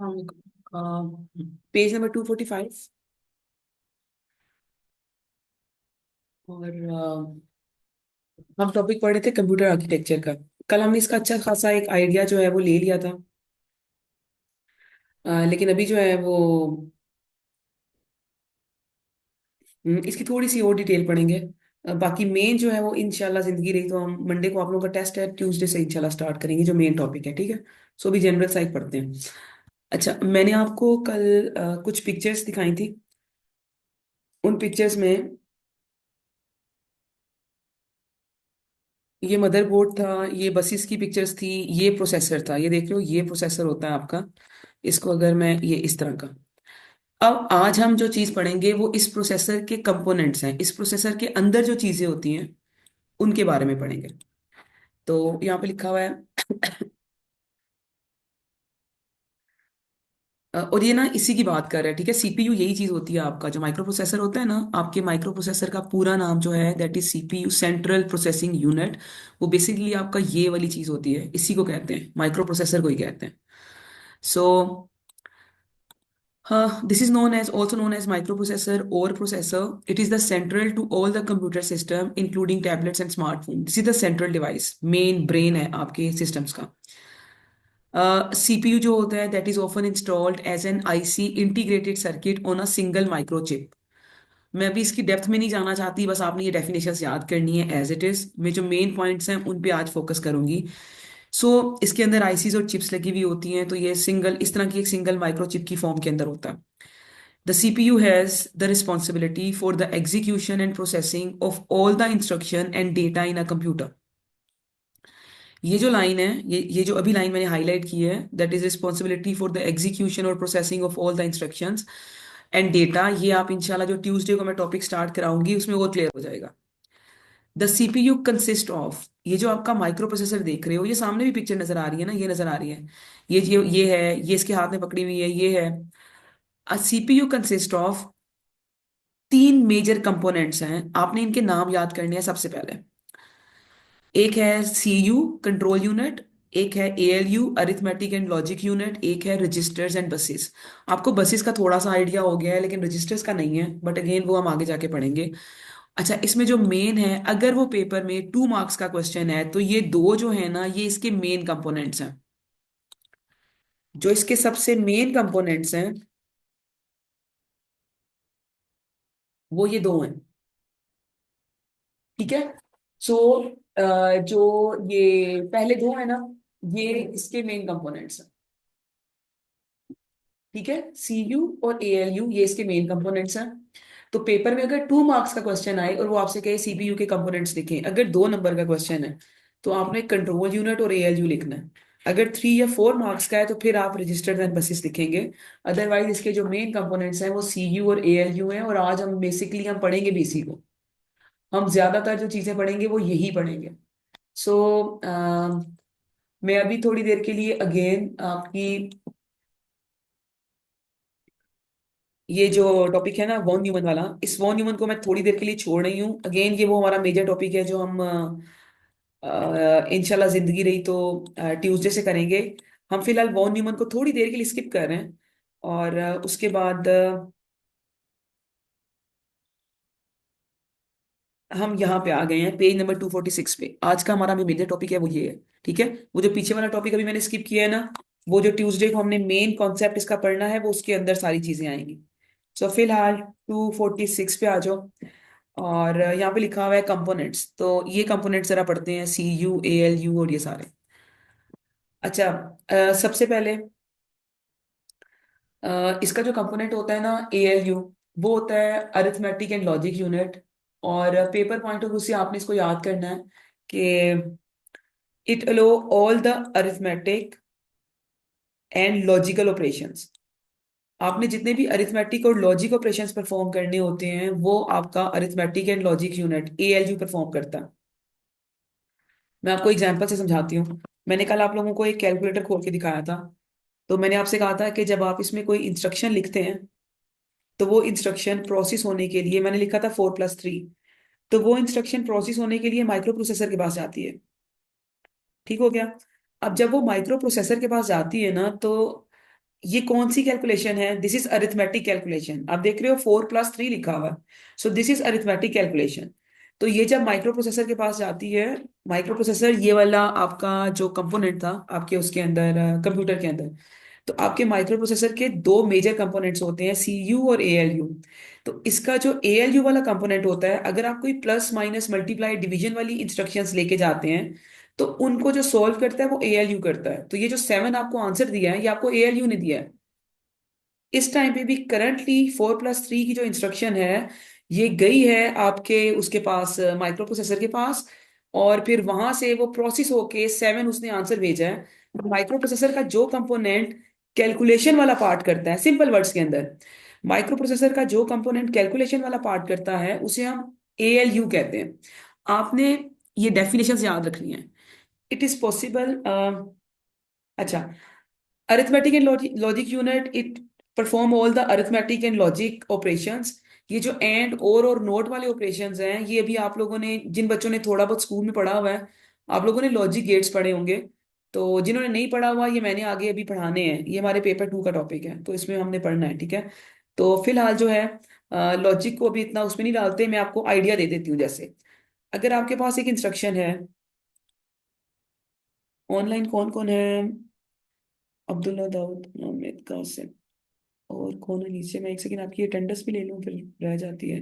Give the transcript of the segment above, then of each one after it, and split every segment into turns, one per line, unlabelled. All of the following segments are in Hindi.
हम पेज नंबर 245। और हम टॉपिक पढ़ रहे थे कंप्यूटर आर्किटेक्चर का। कल हमने इसका अच्छा खासा एक आइडिया जो है वो ले लिया था। लेकिन अभी जो है वो इसकी थोड़ी सी और डिटेल पढ़ेंगे। बाकी मेन जो है वो इंशाल्लाह जिंदगी रही तो हम मंडे को, आप लोगों का टेस्ट है ट्यूसडे से इंशाल्लाह स्टार्ट करेंगे जो मेन टॉपिक है, ठीक है। सो अभी जनरल साइड पढ़ते हैं। अच्छा, मैंने आपको कल कुछ पिक्चर्स दिखाई थी। उन पिक्चर्स में ये मदरबोर्ड था, ये बसेस की पिक्चर्स थी, ये प्रोसेसर था, ये देख लो, ये प्रोसेसर होता है आपका। इसको अगर मैं ये इस तरह का। अब आज हम जो चीज पढ़ेंगे वो इस प्रोसेसर के कंपोनेंट्स हैं, इस प्रोसेसर के अंदर जो चीजें होती हैं उनके बारे में पढ़ेंगे। तो यहाँ पे लिखा हुआ है और ये ना इसी की बात कर रहा है, ठीक है। सीपीयू यही चीज होती है, आपका जो माइक्रो प्रोसेसर होता है ना, आपके माइक्रो प्रोसेसर का पूरा नाम जो है that is CPU, central processing unit. वो बेसिकली आपका ये वाली चीज होती है, इसी को कहते हैं, माइक्रो प्रोसेसर को ही कहते हैं। सो this is known as, also known as microprocessor or processor. It is the central to all the computer system, including tablets and smartphone. This is the central device, main brain है आपके systems का। CPU जो होता है that is often installed as an IC, integrated circuit on a single microchip. मैं अभी इसकी डेप्थ में नहीं जाना चाहती, बस आपने ये डेफिनेशन याद करनी है एज इट इज। मैं जो मेन पॉइंट्स हैं उन पे आज फोकस करूंगी। इसके अंदर आईसीज और चिप्स लगी हुई होती हैं, तो ये सिंगल, इस तरह की एक सिंगल माइक्रोचिप की फॉर्म के अंदर होता है। The CPU has the responsibility for the execution and processing of all the instruction and data in a computer. ये जो लाइन है, ये जो अभी लाइन मैंने हाईलाइट की है, that is responsibility for the execution और processing of all the instructions and data. ये आप इंशाल्लाह जो ट्यूसडे को मैं टॉपिक स्टार्ट कराऊंगी उसमें वो क्लियर हो जाएगा। द सीपीयू कंसिस्ट ऑफ, ये जो आपका माइक्रो प्रोसेसर देख रहे हो, ये सामने भी पिक्चर नजर आ रही है ना, ये नजर आ रही है। ये है, ये इसके हाथ में पकड़ी हुई है, ये है। अ सीपीयू कंसिस्ट ऑफ तीन मेजर कंपोनेंट्स हैं, आपने इनके नाम याद करने हैं सबसे पहले। एक है सीयू, कंट्रोल यूनिट। एक है ALU, arithmetic and logic unit. एक है रजिस्टर्स एंड बसेस। आपको बसेस का थोड़ा सा आइडिया हो गया है, लेकिन रजिस्टर्स का नहीं है, बट अगेन वो हम आगे जाके पढ़ेंगे। अच्छा, इसमें जो मेन है, अगर वो पेपर में 2 मार्क्स का क्वेश्चन है तो ये दो जो है ना, ये इसके मेन कंपोनेंट्स हैं। जो इसके सबसे मेन कंपोनेंट्स हैं वो ये दो हैं, ठीक है। सो जो ये पहले दो है ना, ये इसके मेन कंपोनेंट्स हैं, ठीक है। सी यू और ए एल यू, ये इसके मेन कंपोनेंट्स हैं। तो पेपर में अगर 2 मार्क्स का क्वेश्चन आए और वो आपसे कहे सीपीयू के कंपोनेंट्स लिखें, अगर 2 नंबर का क्वेश्चन है तो आपने कंट्रोल यूनिट और ए एल यू लिखना है। अगर 3 या 4 मार्क्स का है तो फिर आप रजिस्टर्ड एंड बसेस लिखेंगे। अदरवाइज इसके जो मेन कंपोनेंट्स हैं वो सी यू और ए एल यू हैं, और आज हम बेसिकली हम पढ़ेंगे भी इसी को। हम ज्यादातर जो चीजें पढ़ेंगे वो यही पढ़ेंगे। सो मैं अभी थोड़ी देर के लिए अगेन आपकी ये जो टॉपिक है ना वॉन न्यूमन वाला, इस वॉन न्यूमन को मैं थोड़ी देर के लिए छोड़ रही हूँ। अगेन ये वो हमारा मेजर टॉपिक है जो हम इंशाल्लाह जिंदगी रही तो ट्यूसडे से करेंगे। हम फिलहाल वॉन न्यूमन को थोड़ी देर के लिए स्किप कर रहे हैं। और उसके बाद हम यहाँ पे आ गए हैं पेज नंबर 246 पे। आज का हमारा मेजर टॉपिक है वो ये है, ठीक है। वो जो पीछे वाला टॉपिक अभी मैंने स्किप किया है ना, वो जो ट्यूसडे को हमने मेन कॉन्सेप्ट इसका पढ़ना है, वो उसके अंदर सारी चीजें आएंगी। सो फिलहाल 246 पे आ जाओ। और यहाँ पे लिखा हुआ है कंपोनेंट्स, तो ये कंपोनेंट्स जरा पढ़ते हैं, सी यू, ए एल यू और ये सारे। अच्छा, सबसे पहले इसका जो कंपोनेंट होता है ना ए एल यू, वो होता है अरिथमेटिक एंड लॉजिक यूनिट। और पेपर पॉइंट ऑफ व्यू से आपने इसको याद करना है कि it allow all the arithmetic and logical operations. आपने जितने भी अरिथमेटिक और लॉजिक ऑपरेशंस परफॉर्म करने होते हैं वो आपका arithmetic and logic unit A L U perform करता है। मैं आपको एग्जांपल से समझाती हूँ। मैंने कल आप लोगों को एक कैलकुलेटर खोल के दिखाया था। तो मैंने आपसे कहा था कि जब आप इसमें कोई इंस्ट्रक्शन लिखते हैं तो वो इंस्ट्रक्शन प्रोसेस होने के लिए, मैंने लिखा था 4+3, तो वो इंस्ट्रक्शन प्रोसेस होने के लिए माइक्रो प्रोसेसर के पास जाती है, ठीक हो गया। अब जब वो माइक्रो प्रोसेसर के पास जाती है ना, तो ये कौन सी कैलकुलेशन है? This is arithmetic calculation. आप देख रहे हो 4+3 लिखा हुआ है। So this is arithmetic calculation. तो ये जब माइक्रो प्रोसेसर के पास जाती है, माइक्रो प्रोसेसर ये वाला आपका जो कंपोनेंट था आपके उसके अंदर, कंप्यूटर के अंदर, तो आपके माइक्रो प्रोसेसर के दो मेजर कंपोनेंट्स होते हैं, सीयू और एएलयू। तो इसका जो एएलयू वाला कंपोनेंट होता है, अगर आप कोई प्लस माइनस मल्टीप्लाई डिवीजन वाली इंस्ट्रक्शंस लेके जाते हैं, तो उनको जो सॉल्व करता है वो एएलयू करता है। तो ये जो 7 आपको आंसर दिया है, ये आपको एएलयू ने दिया है। इस टाइम पे भी करंटली 4+3 की जो इंस्ट्रक्शन है, ये गई है आपके उसके पास, माइक्रो प्रोसेसर के पास, और फिर वहां से वो प्रोसेस होके 7 उसने आंसर भेजा है। माइक्रो प्रोसेसर का जो कंपोनेंट कैलकुलेशन वाला पार्ट करता है, सिंपल वर्ड्स के अंदर, माइक्रो प्रोसेसर का जो कंपोनेंट कैलकुलेशन वाला पार्ट करता है उसे हम एएलयू कहते हैं। आपने ये डेफिनेशन याद रखनी है। It is possible. अच्छा, arithmetic and logic unit, it perform all the arithmetic and logic operations. ये जो एंड और नोट वाले ऑपरेशंस हैं, ये अभी आप लोगों ने, जिन बच्चों ने थोड़ा बहुत स्कूल में पढ़ा हुआ है, आप लोगों ने लॉजिक गेट्स पढ़े होंगे। तो जिन्होंने नहीं पढ़ा हुआ, ये मैंने आगे अभी पढ़ाने हैं, ये हमारे पेपर 2 का टॉपिक है, तो इसमें हमने पढ़ना है, ठीक है। तो फिलहाल जो है, लॉजिक को अभी इतना उसमें नहीं डालते, मैं आपको आइडिया दे देती हूँ। जैसे अगर आपके पास एक इंस्ट्रक्शन है, ऑनलाइन कौन कौन है? अब्दुल्ला, दाऊद, मोहम्मद, कासिम, और कौन है नीचे? मैं एक सेकंड आपकी अटेंडेंस भी ले लूं, फिर रह जाती है।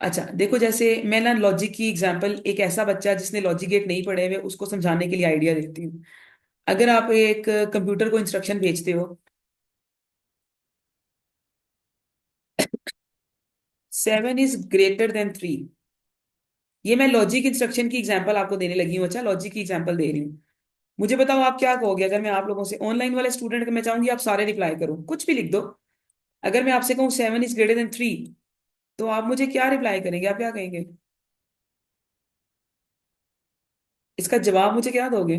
अच्छा देखो, जैसे मैं ना लॉजिक की एग्जांपल, एक ऐसा बच्चा जिसने लॉजिक गेट नहीं पढ़े हुए, उसको समझाने के लिए आइडिया देती हूँ। अगर आप एक कंप्यूटर को इंस्ट्रक्शन भेजते हो, 7 इज ग्रेटर देन 3, ये मैं लॉजिक इंस्ट्रक्शन की एग्जांपल आपको देने लगी हूँ। अच्छा, लॉजिक की एग्जांपल दे रही हूँ। मुझे बताओ आप क्या कहोगे अगर मैं आप लोगों से, ऑनलाइन वाले स्टूडेंट के, मैं चाहूंगी आप सारे रिप्लाई करो, कुछ भी लिख दो। अगर मैं आपसे कहूँ 7 इज ग्रेटर देन 3, तो आप मुझे क्या रिप्लाई करेंगे? आप क्या कहेंगे? इसका जवाब मुझे क्या दोगे?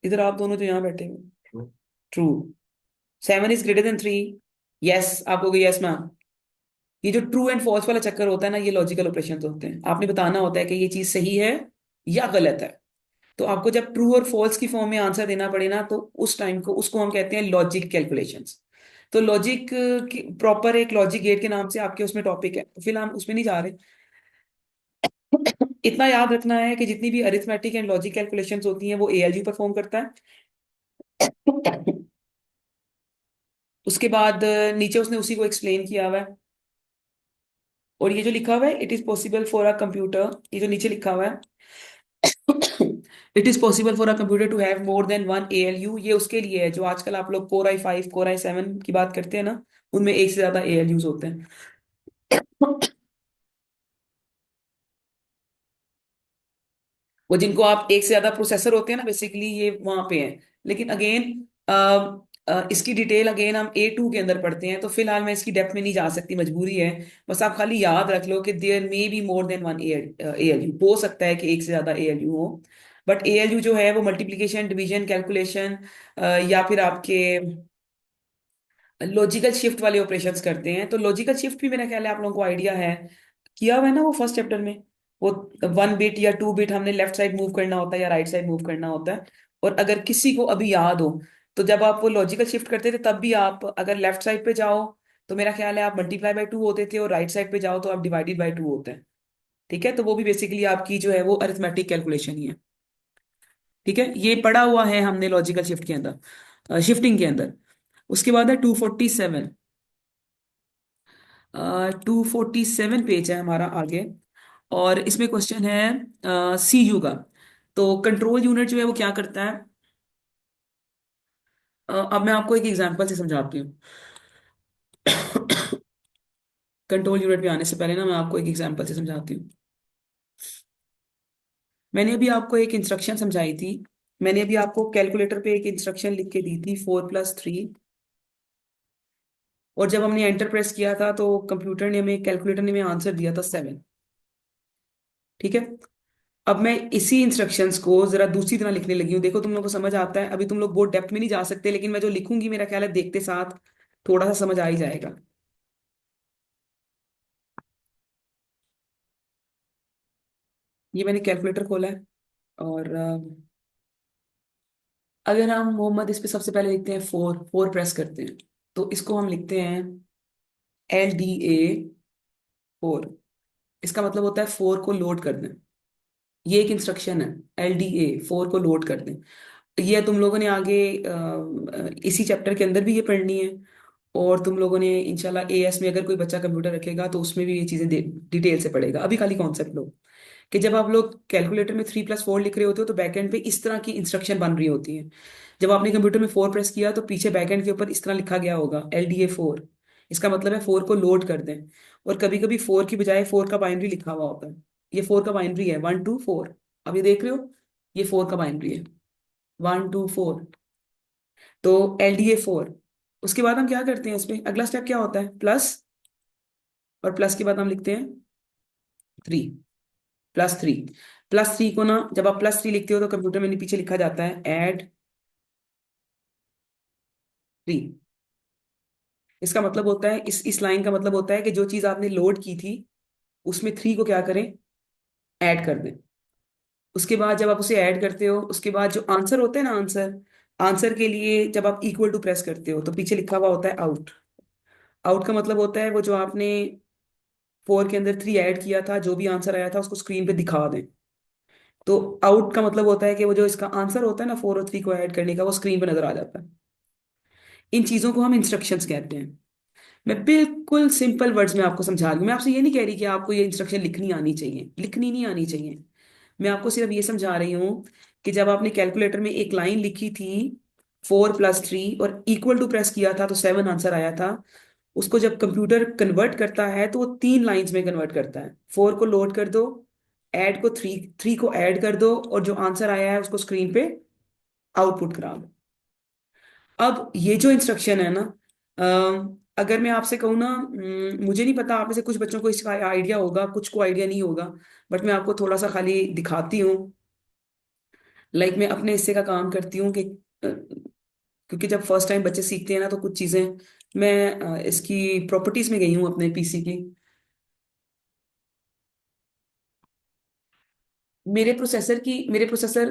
इधर आप दोनों जो यहाँ बैठे हो, true. 7 is greater than 3, yes आप कहोगे यस मैम। ये जो ट्रू एंड फॉल्स वाला चक्कर होता है ना, ये लॉजिकल ऑपरेशन होते हैं। आपने बताना होता है कि ये चीज सही है या गलत है। तो आपको जब ट्रू और फॉल्स की फॉर्म में आंसर देना पड़े ना, तो उस टाइम को, उसको हम कहते हैं लॉजिक कैलकुलेशंस। तो लॉजिक प्रॉपर एक लॉजिक गेट के नाम से आपके उसमें टॉपिक है, तो फिलहाल हम उसमें नहीं जा रहे। इतना याद रखना है कि जितनी भी अरिथमेटिक एंड लॉजिक कैलकुलेशंस होती हैं, वो एएलयू परफॉर्म करता है। उसके बाद नीचे उसने उसी को एक्सप्लेन किया हुआ है। और ये जो लिखा हुआ है, it is possible for a computer, ये जो नीचे लिखा हुआ है, it is possible for a computer to have more than one ALU, ये उसके लिए है जो आजकल आप लोग Core i5, Core i7 की बात करते हैं ना, उनमें एक से ज्यादा एएलयूज होते हैं। वो जिनको आप एक से ज्यादा प्रोसेसर होते हैं ना, बेसिकली ये वहां पे हैं। लेकिन अगेन, इसकी डिटेल अगेन हम A2 के अंदर पढ़ते हैं, तो फिलहाल मैं इसकी डेप्थ में नहीं जा सकती, मजबूरी है। बस आप खाली याद रख लो कि there may be more than one ALU, हो सकता है कि एक से ज्यादा एएलयू हो। बट एएलयू जो है वो मल्टीप्लीकेशन, डिवीजन, कैलकुलेशन, या फिर आपके लॉजिकल शिफ्ट वाले ऑपरेशंस करते हैं। तो लॉजिकल शिफ्ट भी मेरा ख्याल है आप लोगों को आइडिया है, किया हुआ है ना वो फर्स्ट चैप्टर में। वो 1 बिट या 2 बिट हमने लेफ्ट साइड मूव करना होता है या राइट साइड मूव करना होता है। और अगर किसी को अभी याद हो, तो जब आप वो लॉजिकल शिफ्ट करते थे, तब भी आप अगर लेफ्ट साइड पे जाओ, तो मेरा ख्याल है आप ×2 होते थे, और राइट साइड पे जाओ तो आप /2 होते हैं। ठीक है, तो वो भी बेसिकली आपकी जो है वो अरिथमेटिक कैलकुलेशन ही है। ठीक है, ये पढ़ा हुआ है हमने लॉजिकल शिफ्ट के अंदर, शिफ्टिंग के अंदर। उसके बाद है 247। 247 पेज है हमारा आगे, और इसमें क्वेश्चन है सीयू का। तो कंट्रोल यूनिट जो है वो क्या करता है? अब मैं आपको एक एग्जांपल से समझाती हूँ। कंट्रोल यूनिट पे आने से पहले ना, मैं आपको एक एग्जांपल से समझाती हूँ। मैंने अभी आपको एक इंस्ट्रक्शन समझाई थी। मैंने अभी आपको कैलकुलेटर पे एक इंस्ट्रक्शन लिख के दी थी, 4+3। और जब हमने एंटर प्रेस किया था, तो कंप्यूटर ने हमें, कैलकुलेटर ने हमें आंसर दिया था 7। ठीक है। अब मैं इसी इंस्ट्रक्शंस को जरा दूसरी तरह लिखने लगी हूँ। देखो तुम लोग को समझ आता है, अभी तुम लोग बहुत डेप्थ में नहीं जा सकते, लेकिन मैं जो लिखूंगी मेरा ख्याल है देखते साथ थोड़ा सा समझ आ ही जाएगा। ये मैंने कैलकुलेटर खोला है, और अगर हम मोहम्मद इस पे सबसे पहले लिखते हैं फोर, फोर प्रेस करते हैं, तो इसको हम लिखते हैं LDA फोर। इसका मतलब होता है फोर को लोड कर दें। ये एक इंस्ट्रक्शन है, LDA फोर को लोड कर दें। ये तुम लोगों ने आगे इसी चैप्टर के अंदर भी ये पढ़नी है। और तुम लोगों ने इंशाल्लाह AS में अगर कोई बच्चा कंप्यूटर रखेगा तो उसमें भी ये चीजें डिटेल से पढ़ेगा। अभी खाली कॉन्सेप्ट लो कि जब आप लोग कैलकुलेटर में 3+4 लिख रहे होते हो तो बैकएंड पे इस तरह की इंस्ट्रक्शन बन रही होती है। जब आपने कंप्यूटर में फोर प्रेस किया तो पीछे बैकएंड के ऊपर इस तरह लिखा गया होगा LDA फोर। इसका मतलब है फोर को लोड कर दें। और कभी कभी फोर की बजाय फोर का बाइनरी लिखा हुआ होता है। ये फोर का बाइनरी है, 1 2 4। अब ये देख रहे हो, ये फोर का बाइनरी है, 1 2 4। तो LDA फोर। उसके बाद हम क्या करते हैं, इसमें अगला स्टेप क्या होता है, प्लस। और प्लस के बाद हम लिखते हैं 3, +3। +3 को ना, जब आप +3 लिखते हो तो कंप्यूटर में पीछे लिखा जाता है ऐड 3। इसका मतलब होता है, इस लाइन का मतलब होता है कि जो चीज आपने लोड की थी उसमें 3 को क्या करें, ऐड कर दें। उसके बाद जब आप उसे ऐड करते हो, उसके बाद जो आंसर होता है ना, आंसर, आंसर के लिए जब आप इक्वल टू प्रेस करते हो तो पीछे लिखा हुआ होता है आउट। आउट का मतलब होता है वो जो आपने फोर के अंदर 3 ऐड किया था, जो भी आंसर आया था उसको स्क्रीन पे दिखा दें। तो आउट का मतलब होता है कि वो जो इसका आंसर होता है ना 4 और 3 को ऐड करने का, वो स्क्रीन पे नजर आ जाता है। इन चीजों को हम इंस्ट्रक्शंस कहते हैं। मैं बिल्कुल सिंपल वर्ड्स में आपको समझा रही हूँ। मैं आपसे ये नहीं कह रही कि आपको ये इंस्ट्रक्शन लिखनी आनी चाहिए, लिखनी नहीं आनी चाहिए। मैं आपको सिर्फ ये समझा रही हूँ कि जब आपने कैलकुलेटर में एक लाइन लिखी थी 4+3 और इक्वल टू प्रेस किया था तो 7 आंसर आया था। उसको जब कंप्यूटर कन्वर्ट करता है तो वो 3 लाइंस में कन्वर्ट करता है। फोर को लोड कर दो, ऐड को 3, 3 को ऐड कर दो, और जो आंसर आया है उसको स्क्रीन पे आउटपुट करा दो। अब ये जो इंस्ट्रक्शन है ना, अगर मैं आपसे कहूँ ना, मुझे नहीं पता आप में से कुछ बच्चों को इसका आइडिया होगा, कुछ को आइडिया नहीं होगा। बट मैं आपको थोड़ा सा खाली दिखाती हूँ। लाइक मैं अपने हिस्से का काम करती हूँ कि क्योंकि जब फर्स्ट टाइम बच्चे सीखते हैं ना तो कुछ चीज़ें, मैं इसकी प्रॉपर्टीज में गई हूँ अपने PC की। मेरे processor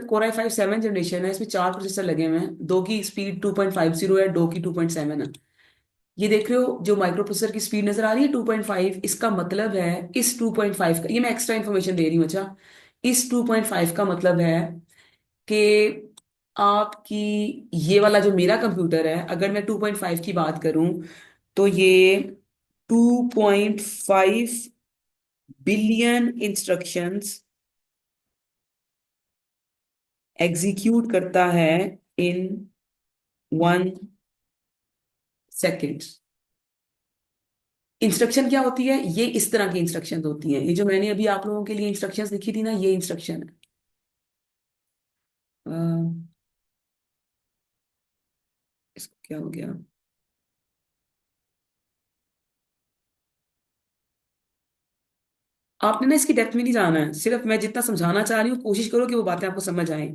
Core i5 7th generation है। इसमें 4 प्रोसेसर लगे हुए हैं। दो की स्पीड 2.50 है, दो की 2.7 है। ये देख रहे हो जो माइक्रो प्रोसेसर की स्पीड नजर आ रही है 2.5, इसका मतलब है इस 2.5 का, ये मैं एक्स्ट्रा इन्फॉर्मेशन दे रही हूँ। अच्छा, इस 2.5 का मतलब है कि आपकी, ये वाला जो मेरा कंप्यूटर है, अगर मैं 2.5 की बात करूं तो ये 2.5 बिलियन इंस्ट्रक्शंस एग्जीक्यूट करता है इन 1 सेकेंड। इंस्ट्रक्शन क्या होती है, ये इस तरह की इंस्ट्रक्शंस होती हैं। ये जो मैंने अभी आप लोगों के लिए इंस्ट्रक्शंस लिखी थी ना, ये इंस्ट्रक्शन है। इसको क्या हो गया, आपने ना इसकी डेप्थ में नहीं जाना है। सिर्फ मैं जितना समझाना चाह रही हूँ कोशिश करो कि वो बातें आपको समझ आए।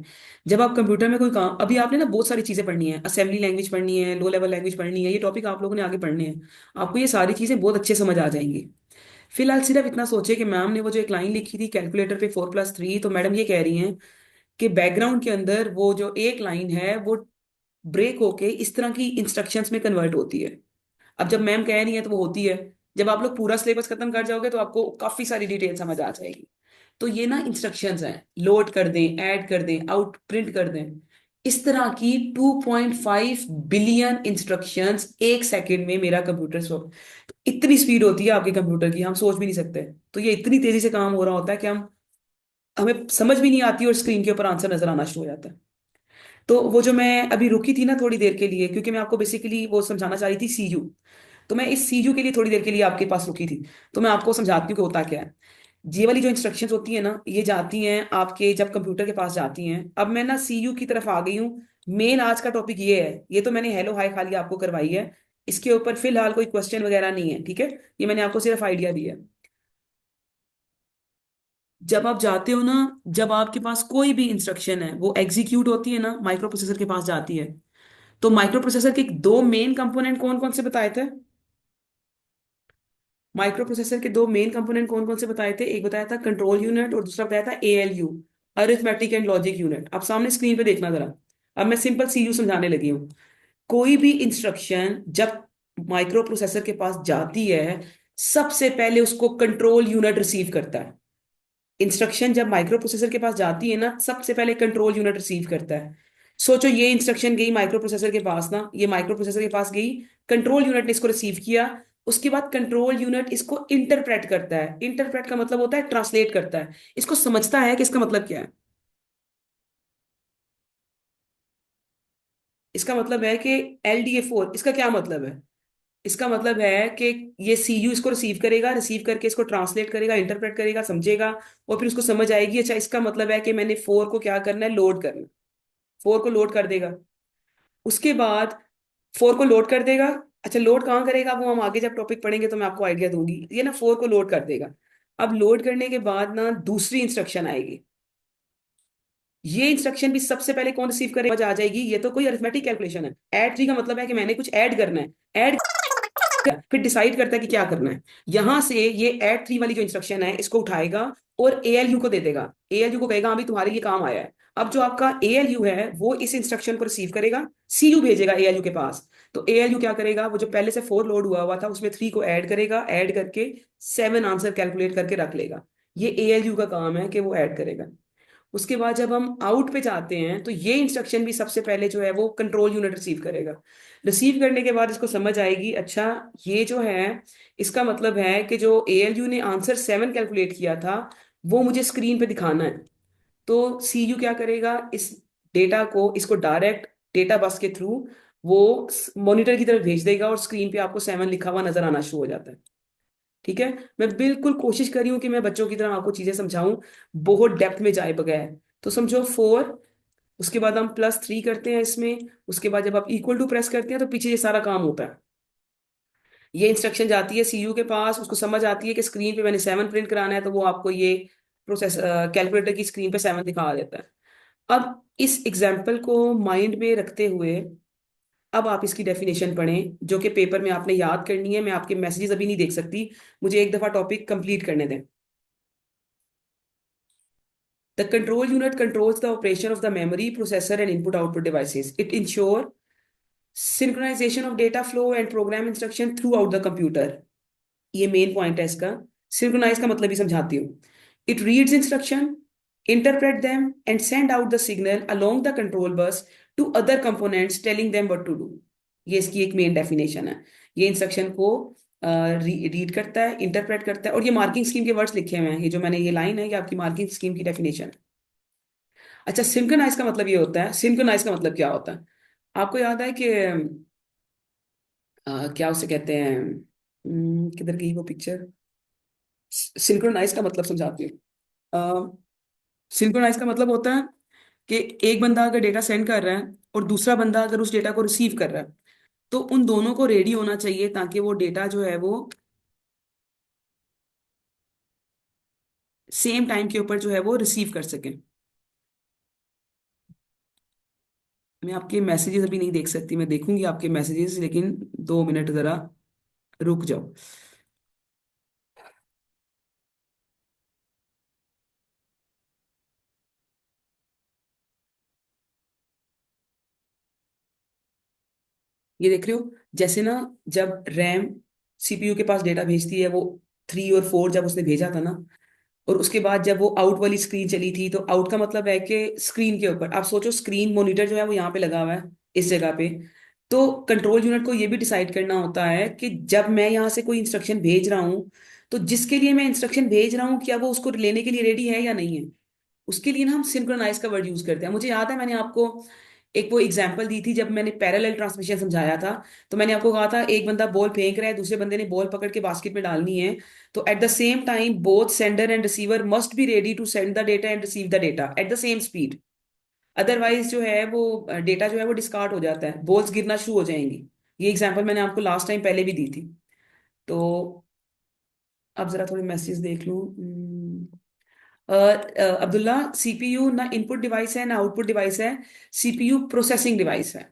जब आप कंप्यूटर में कोई काम, अभी आपने ना बहुत सारी चीजें पढ़नी है, असेंबली लैंग्वेज पढ़नी है, लो लेवल लैंग्वेज पढ़नी है, ये टॉपिक आप लोगों ने आगे पढ़ने हैं। आपको ये सारी चीजें बहुत अच्छे समझ आ जाएंगी। फिलहाल सिर्फ इतना सोचे कि मैम ने वो जो एक लाइन लिखी थी कैलकुलेटर पे 4+3, तो मैडम ये कह रही हैं कि बैकग्राउंड के अंदर वो जो एक लाइन है वो ब्रेक होके इस तरह की इंस्ट्रक्शंस में कन्वर्ट होती है। अब जब मैम कह रही है तो वो होती है। जब आप लोग पूरा सिलेबस खत्म कर जाओगे तो आपको काफी सारी डिटेल समझ आ जाएगी। तो ये ना इंस्ट्रक्शंस हैं, लोड कर दें, ऐड कर दें, आउट प्रिंट कर दें। इस तरह की 2.5 बिलियन इंस्ट्रक्शंस 1 सेकेंड में मेरा कंप्यूटर सो, तो इतनी स्पीड होती है आपके कंप्यूटर की, हम सोच भी नहीं सकते। तो ये इतनी तेजी से काम हो रहा होता है कि हम, हमें समझ भी नहीं आती और स्क्रीन के ऊपर आंसर नजर आना शुरू हो जाता है। तो वो जो मैं अभी रुकी थी ना थोड़ी देर के लिए, क्योंकि मैं आपको बेसिकली वो समझाना चाह रही थी CU। तो मैं इस CU के लिए थोड़ी देर के लिए आपके पास रुकी थी। तो मैं आपको समझाती हूँ कि होता क्या है। ये वाली जो इंस्ट्रक्शंस होती है ना, ये जाती हैं आपके जब कंप्यूटर के पास जाती हैं। अब मैं ना CU की तरफ आ गई हूँ। मेन आज का टॉपिक ये है, ये तो मैंने हेलो हाय खाली आपको करवाई है। इसके ऊपर फिलहाल कोई क्वेश्चन वगैरह नहीं है, ठीक है। ये मैंने आपको सिर्फ आइडिया दिया है। जब आप जाते हो ना, जब आपके पास कोई भी इंस्ट्रक्शन है वो एग्जीक्यूट होती है ना, माइक्रो प्रोसेसर के पास जाती है। तो माइक्रो प्रोसेसर के दो मेन कंपोनेंट कौन कौन से बताए थे, माइक्रो प्रोसेसर के दो मेन कंपोनेंट कौन कौन से बताए थे, एक बताया था कंट्रोल यूनिट और दूसरा बताया था ALU, arithmetic and logic unit. आप सामने स्क्रीन पे देखना जरा। अब मैं सिंपल सीयू समझाने लगी हूँ। कोई भी इंस्ट्रक्शन जब माइक्रो प्रोसेसर के पास जाती है, सबसे पहले उसको कंट्रोल यूनिट रिसीव करता है। इंस्ट्रक्शन जब माइक्रो प्रोसेसर के पास जाती है ना, सबसे पहले कंट्रोल यूनिट रिसीव करता है। सोचो ये इंस्ट्रक्शन गई माइक्रो प्रोसेसर के पास ना, ये माइक्रो प्रोसेसर के पास गई, कंट्रोल यूनिट ने इसको रिसीव किया। उसके बाद कंट्रोल यूनिट इसको इंटरप्रेट करता है। इंटरप्रेट का मतलब होता है ट्रांसलेट करता है, इसको समझता है कि इसका मतलब क्या है। इसका मतलब है कि LDA4, इसका क्या मतलब है? इसका मतलब है कि ये सीयू इसको रिसीव करेगा, रिसीव करके इसको ट्रांसलेट करेगा, इंटरप्रेट करेगा, समझेगा, और फिर उसको समझ आएगी अच्छा इसका मतलब है कि मैंने 4 को क्या करना है, लोड करना है। 4 को लोड कर देगा। उसके बाद 4 को लोड कर देगा। अच्छा, लोड कहाँ करेगा वो हम आगे जब टॉपिक पढ़ेंगे तो मैं आपको आइडिया दूंगी। ये ना 4 को लोड कर देगा। अब लोड करने के बाद ना दूसरी इंस्ट्रक्शन आएगी। ये इंस्ट्रक्शन भी सबसे पहले कौन रिसीव करेगा, समझ आ जाएगी ये तो कोई अरिथमेटिक कैलकुलेशन है। ऐड 3 का मतलब है कि मैंने कुछ ऐड करना है। ऐड फिर डिसाइड करता है कि क्या करना है। यहां से ये ऐड 3 वाली जो इंस्ट्रक्शन है इसको उठाएगा और ALU को दे देगा। ALU को कहेगा हाँ भाई तुम्हारे लिए काम आया है। अब जो आपका ALU है वो इस इंस्ट्रक्शन को रिसीव करेगा, CU भेजेगा ALU के पास। तो ALU क्या करेगा, वो जो पहले से 4 लोड हुआ हुआ था उसमें 3 को ऐड करेगा, ऐड करके 7 आंसर कैलकुलेट करके रख लेगा। ये ALU का काम है कि वो ऐड करेगा। उसके बाद जब हम आउट पे जाते हैं तो ये इंस्ट्रक्शन भी सबसे पहले जो है वो कंट्रोल यूनिट रिसीव करेगा। रिसीव करने के बाद इसको समझ आएगी अच्छा ये जो है, इसका मतलब है कि जो ALU ने आंसर 7 कैलकुलेट किया था वो मुझे स्क्रीन पे दिखाना है। तो CU क्या करेगा, इस डेटा को इसको डायरेक्ट डेटा बस के थ्रू वो मॉनिटर की तरफ भेज देगा और स्क्रीन पे आपको 7 लिखा हुआ नजर आना शुरू हो जाता है। ठीक है। मैं बिल्कुल कोशिश कर रही हूँ कि मैं बच्चों की तरह आपको चीजें समझाऊं, बहुत डेप्थ में जाए बगैर। तो समझो 4, उसके बाद हम +3 करते हैं इसमें। उसके बाद जब आप इक्वल टू प्रेस करते हैं तो पीछे ये सारा काम होता है। ये इंस्ट्रक्शन जाती है CU के पास, उसको समझ आती है कि स्क्रीन पे मैंने 7 प्रिंट कराना है, तो वो आपको ये प्रोसेस कैलकुलेटर की स्क्रीन पे 7 दिखा देता है। अब इस एग्जाम्पल को माइंड में रखते हुए अब आप इसकी डेफिनेशन पढ़ें जो कि पेपर में आपने याद करनी है। मैं आपके मैसेजेस अभी नहीं देख सकती, मुझे एक दफा टॉपिक कंप्लीट करने दें। The control unit controls the operation of the memory, processor, and input-output devices. It ensures synchronization of data flow and program instruction throughout the computer. ये मेन पॉइंट है इसका। सिंक्रोनाइज का मतलब ही समझाती हूँ। It reads instruction, interpret them and send out the signal along the control bus to other components telling them what to do. ये इसकी एक मेन डेफिनेशन है। ये इंस्ट्रक्शन को रीड करता है, इंटरप्रेट करता है, और ये मार्किंग स्कीम के वर्ड्स लिखे हुए हैं। ये जो मैंने ये लाइन है ये आपकी मार्किंग स्कीम की डेफिनेशन है। अच्छा, सिंक्रोनाइज का मतलब ये होता है, सिंक्रोनाइज का मतलब क्या होता है? आपको याद है कि क्या उसे कहते हैं, किधर गई वो पिक्चर? सिंक्रोनाइज का मतलब समझाती हूँ। सिंक्रोनाइज का मतलब होता है कि एक बंदा अगर डेटा सेंड कर रहा है और दूसरा बंदा अगर उस डेटा को रिसीव कर रहा है, तो उन दोनों को रेडी होना चाहिए ताकि वो डेटा जो है वो सेम टाइम के ऊपर जो है वो रिसीव कर सकें। मैं आपके मैसेजेस अभी नहीं देख सकती, मैं देखूंगी आपके मैसेजेस, लेकिन 2 मिनट जरा रुक जाओ। ये देख रहे हो, जैसे ना जब रैम CPU के पास डेटा भेजती है, वो 3 और 4 जब उसने भेजा था ना, और उसके बाद जब वो आउट वाली स्क्रीन चली थी, तो आउट का मतलब है कि स्क्रीन के ऊपर आप सोचो, स्क्रीन मॉनिटर जो है वो यहाँ पे लगा हुआ है, इस जगह पे। तो कंट्रोल यूनिट को ये भी डिसाइड करना होता है कि जब मैं यहाँ से कोई इंस्ट्रक्शन भेज रहा हूँ, तो जिसके लिए मैं इंस्ट्रक्शन भेज रहा हूँ क्या वो उसको लेने के लिए रेडी है या नहीं है। उसके लिए ना हम सिंक्रोनाइज का वर्ड यूज करते हैं। मुझे याद है मैंने आपको एक वो एग्जांपल दी थी जब मैंने पैरेलल ट्रांसमिशन समझाया था। तो मैंने आपको कहा था एक बंदा बॉल फेंक रहा है, दूसरे बंदे ने बॉल पकड़ के बास्केट में डालनी है। तो at the same time both sender and receiver must be ready to send the data and receive the data at the same speed. Otherwise जो है वो डेटा जो है वो डिस्कार्ड हो जाता है, बॉल्स गिरना शुरू हो जाएंगी। ये एग्जांपल मैंने आपको लास्ट टाइम पहले भी दी थी। तो अब जरा थोड़े मैसेज देख लूं। अब्दुल्ला, CPU ना इनपुट डिवाइस है ना आउटपुट डिवाइस है। CPU प्रोसेसिंग डिवाइस है।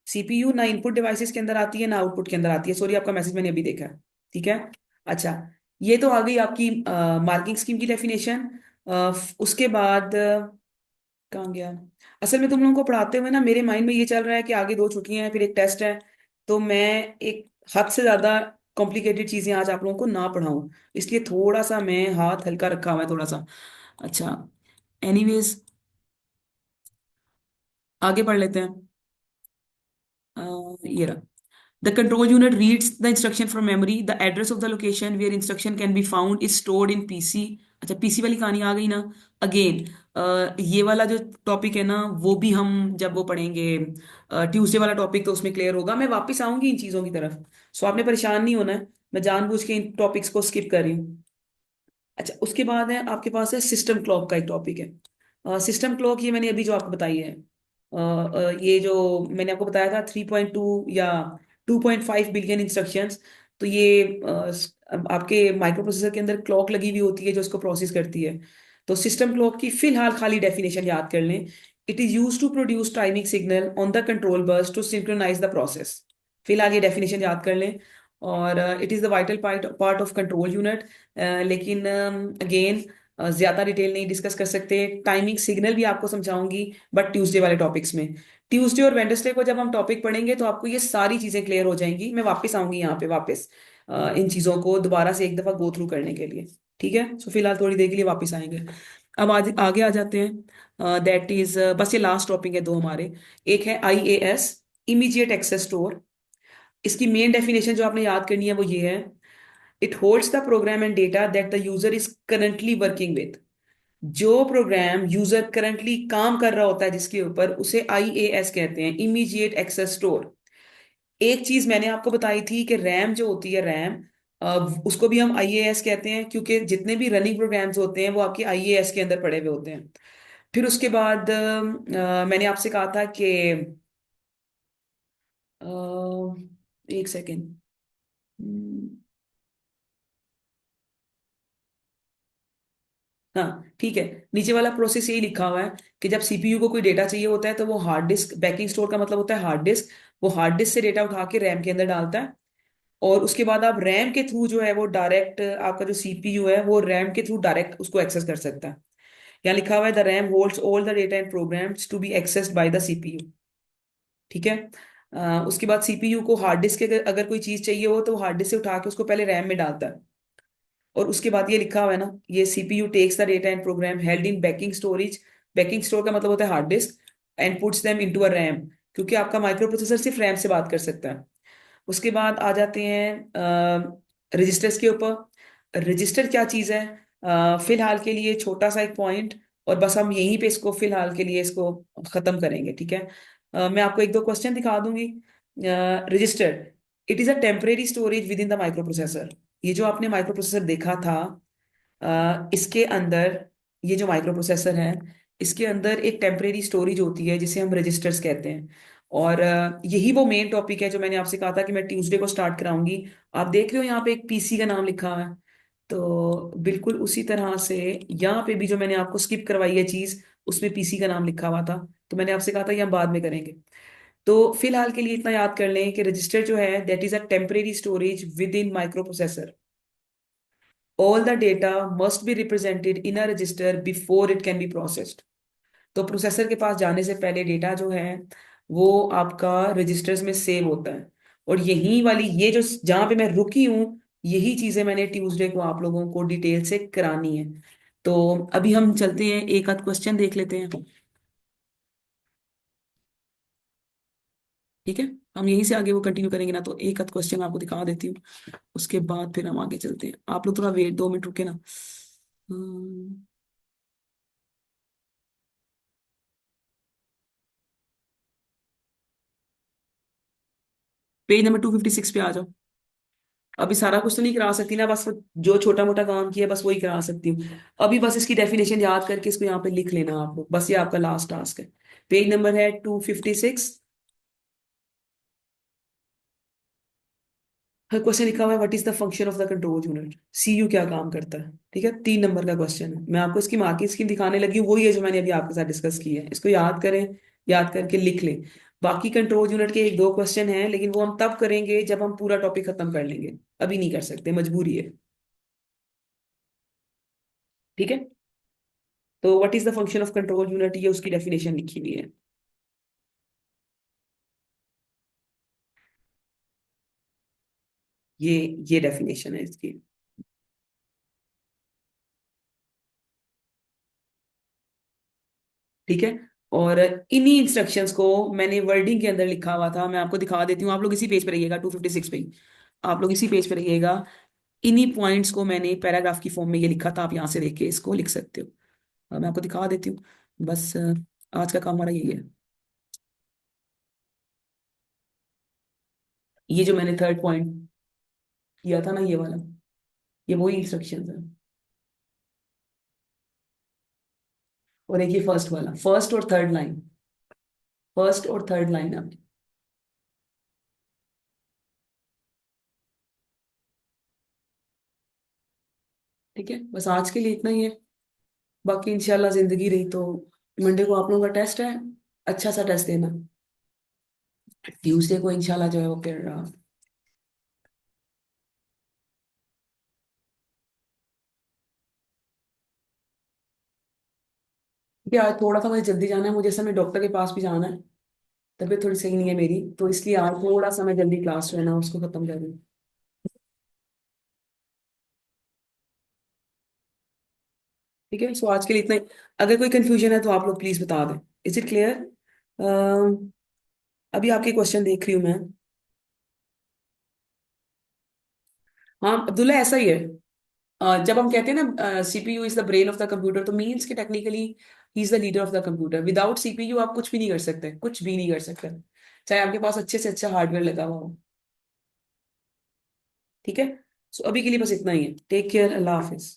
CPU ना इनपुट डिवाइसेस के अंदर आती है ना आउटपुट के अंदर आती है। सॉरी, आपका मैसेज मैंने अभी देखा है। ठीक है। अच्छा, ये तो आ गई आपकी मार्किंग स्कीम की डेफिनेशन। उसके बाद कहाँ गया? असल में तुम लोगों को पढ़ाते हुए ना मेरे माइंड में ये चल रहा है कि आगे 2 छुट्टियां हैं, फिर एक टेस्ट है। तो मैं एक हद से ज्यादा कॉम्प्लिकेटेड चीजें आज आप लोगों को ना पढ़ाऊं, इसलिए थोड़ा सा मैं हाथ हल्का रखा हुआ है थोड़ा सा। अच्छा, एनीवेज, आगे पढ़ लेते हैं। ये रहा। The control unit reads the instruction from memory. The address of the location where instruction can be found is stored in PC. अच्छा, पीसी वाली कहानी आ गई ना। अगेन, ये वाला जो टॉपिक है ना वो भी हम जब वो पढ़ेंगे ट्यूसडे वाला टॉपिक, तो उसमें क्लियर होगा। मैं वापस आऊंगी इन चीजों की तरफ, सो आपने परेशान नहीं होना है। मैं जानबूझ के इन टॉपिक्स को स्किप कर रही हूँ। अच्छा, उसके बाद है आपके पास है सिस्टम क्लॉक का एक टॉपिक है। सिस्टम क्लॉक ये मैंने अभी जो आपको बताई है, ये जो मैंने आपको बताया था 3.2 या 2.5 बिलियन इंस्ट्रक्शंस। तो ये आपके माइक्रो प्रोसेसर के अंदर क्लॉक लगी हुई होती है जो इसको प्रोसेस करती है। तो सिस्टम क्लॉक की फिलहाल खाली डेफिनेशन याद कर लें। It is use to produce timing signal on the control bus to synchronise the process. फिलहाल ये डेफिनेशन याद कर लें। और it is the vital part part of control unit. लेकिन अगेन, ज्यादा डिटेल नहीं डिस्कस कर सकते। टाइमिंग सिग्नल भी आपको समझाऊंगी, बट ट्यूसडे वाले टॉपिक्स में। ट्यूसडे और वेडनेसडे को जब हम टॉपिक पढ़ेंगे तो आपको ये सारी चीजें क्लियर हो जाएंगी। मैं वापस आऊंगी यहाँ पे वापस इन चीजों को दोबारा से एक दफा गो थ्रू करने के लिए। ठीक है, सो फिलहाल थोड़ी देर के लिए वापस आएंगे। अब आज आगे आ जाते हैं। दैट इज बस ये लास्ट टॉपिक है दो हमारे। एक है IAS, इमीडिएट एक्सेस स्टोर। इसकी मेन डेफिनेशन जो आपने याद करनी है वो ये है। It holds the program and data that the user is currently working with. जो प्रोग्राम यूजर करंटली काम कर रहा होता है जिसके ऊपर, उसे IAS कहते हैं, इमीडिएट एक्सेस स्टोर। एक चीज मैंने आपको बताई थी कि रैम जो होती है, रैम, उसको भी हम IAS कहते हैं, क्योंकि जितने भी रनिंग प्रोग्राम्स होते हैं वो आपके IAS के अंदर पड़े हुए होते हैं। फिर उसके बाद मैंने आपसे कहा था कि एक सेकेंड। हाँ ठीक है, नीचे वाला प्रोसेस यही लिखा हुआ है कि जब CPU को कोई डेटा चाहिए होता है तो वो हार्ड डिस्क, बैकिंग स्टोर का मतलब होता है हार्ड डिस्क, वो हार्ड डिस्क से डेटा उठा के रैम के अंदर डालता है। और उसके बाद आप रैम के थ्रू जो है वो डायरेक्ट, आपका जो CPU है वो रैम के थ्रू डायरेक्ट उसको एक्सेस कर सकता है। यहाँ लिखा हुआ है the RAM holds all the data and programs to be accessed by the CPU। ठीक है। उसके बाद CPU को हार्ड डिस्क के अगर कोई चीज चाहिए हो तो हार्ड डिस्क से उठा के उसको पहले रैम में डालता है। और उसके बाद ये लिखा हुआ है ना, ये CPU takes the data and program held in backing storage. Backing store का मतलब होता है hard disk. And puts them into a RAM, क्योंकि आपका माइक्रो प्रोसेसर सिर्फ रैम से बात कर सकता है। उसके बाद आ जाते हैं रजिस्टर्स के ऊपर। रजिस्टर क्या चीज़ है? फिलहाल के लिए छोटा सा एक पॉइंट, और बस हम यहीं पे इसको फिलहाल के लिए इसको खत्म करेंगे। ठीक है। मैं आपको एक दो क्वेश्चन दिखा दूंगी। Register, it is a temporary storage with in the micro processor. ये जो आपने माइक्रो प्रोसेसर देखा था, इसके अंदर, ये जो माइक्रो प्रोसेसर है, इसके अंदर एक टेम्परेरी स्टोरेज होती है जिसे हम रजिस्टर्स कहते हैं। और यही वो मेन टॉपिक है जो मैंने आपसे कहा था कि मैं ट्यूसडे को स्टार्ट कराऊंगी। आप देख रहे हो यहाँ पे एक PC का नाम लिखा हुआ है। तो बिल्कुल उसी तरह से यहाँ पे भी जो मैंने आपको स्किप करवाई है चीज, उसमें PC का नाम लिखा हुआ था। तो मैंने आपसे कहा था ये हम बाद में करेंगे। तो फिलहाल के लिए इतना याद कर लें कि रजिस्टर जो है that is a temporary storage with in micro processor. All the data must be represented in a resistor before it can be processed. तो प्रोसेसर के पास जाने से पहले डेटा जो है वो आपका रजिस्टर्स में सेव होता है। और यही वाली ये जो जहां पे मैं रुकी हूँ, यही चीजें मैंने ट्यूसडे को आप लोगों को डिटेल से करानी है। तो अभी हम चलते हैं, एक आध क्वेश्चन देख लेते हैं। ठीक है, हम यहीं से आगे वो कंटिन्यू करेंगे ना, तो एक आध क्वेश्चन आपको दिखा देती हूँ। उसके बाद फिर हम आगे चलते हैं। आप लोग थोड़ा वेट, 2 मिनट रुके ना। पेज नंबर 256 पे आ जाओ। अभी सारा कुछ तो नहीं करा सकती ना, बस वो जो छोटा मोटा काम किया बस वही करा सकती हूँ। अभी बस इसकी डेफिनेशन याद करके इसको यहाँ पे लिख लेना आप लोग, बस ये आपका लास्ट टास्क है। पेज नंबर है 256। हर क्वेश्चन लिखा हुआ है what is the function of the control unit. CPU क्या काम करता है? ठीक है, 3 नंबर का क्वेश्चन है। मैं आपको इसकी मार्किंग स्कीम दिखाने लगी हूँ, वही है जो मैंने अभी आपके साथ डिस्कस की है। इसको याद करें, याद करके लिख लें। बाकी कंट्रोल यूनिट के एक दो क्वेश्चन हैं, लेकिन वो हम तब करेंगे जब हम पूरा टॉपिक खत्म कर लेंगे। अभी नहीं कर सकते, मजबूरी है। ठीक है। तो what is the function of control unit, ये उसकी डेफिनेशन लिखी हुई है। ये ये डेफिनेशन है इसकी। ठीक है। और इन्हीं इंस्ट्रक्शंस को मैंने वर्डिंग के अंदर लिखा हुआ था, मैं आपको दिखा देती हूँ, आप लोग इसी पेज पे रहिएगा, 256 पे ही। आप लोग इसी पेज पे रहिएगा। इन्हीं पॉइंट्स को मैंने पैराग्राफ की फॉर्म में ये लिखा था, आप यहाँ से देख के इसको लिख सकते हो। मैं आपको दिखा देती हूँ। बस आज का काम हमारा यही है। ये जो मैंने थर्ड पॉइंट किया था ना, ये वाला, ये वही इंस्ट्रक्शन है। और एक ये फर्स्ट वाला, फर्स्ट और थर्ड लाइन, फर्स्ट और थर्ड लाइन आपकी। ठीक है, बस आज के लिए इतना ही है। बाकी इंशाल्लाह जिंदगी रही तो मंडे को आप लोगों का टेस्ट है, अच्छा सा टेस्ट देना। ट्यूसडे को इंशाल्लाह जो है वो फिर क्योंकि आज थोड़ा सा मुझे जल्दी जाना है, मुझे समय डॉक्टर के पास भी जाना है। तबीयत थोड़ी सही नहीं है मेरी, तो इसलिए आज थोड़ा सा मैं जल्दी क्लास जो है ना उसको खत्म कर दूँ। ठीक है, सो आज के लिए इतना ही। अगर कोई कंफ्यूजन है तो आप लोग प्लीज बता दें। Is it clear? अभी आपके क्वेश्चन देख रही हूँ मैं। हाँ अब्दुल्ला, ऐसा ही है। जब हम कहते हैं ना CPU is the brain of the computer, तो मीन्स कि technically he is the leader of the computer. Without CPU आप कुछ भी नहीं कर सकते, कुछ भी नहीं कर सकते, चाहे आपके पास अच्छे से अच्छा हार्डवेयर लगा हुआ हो। ठीक है। सो अभी के लिए बस इतना ही है। टेक केयर, अल्लाह हाफिज।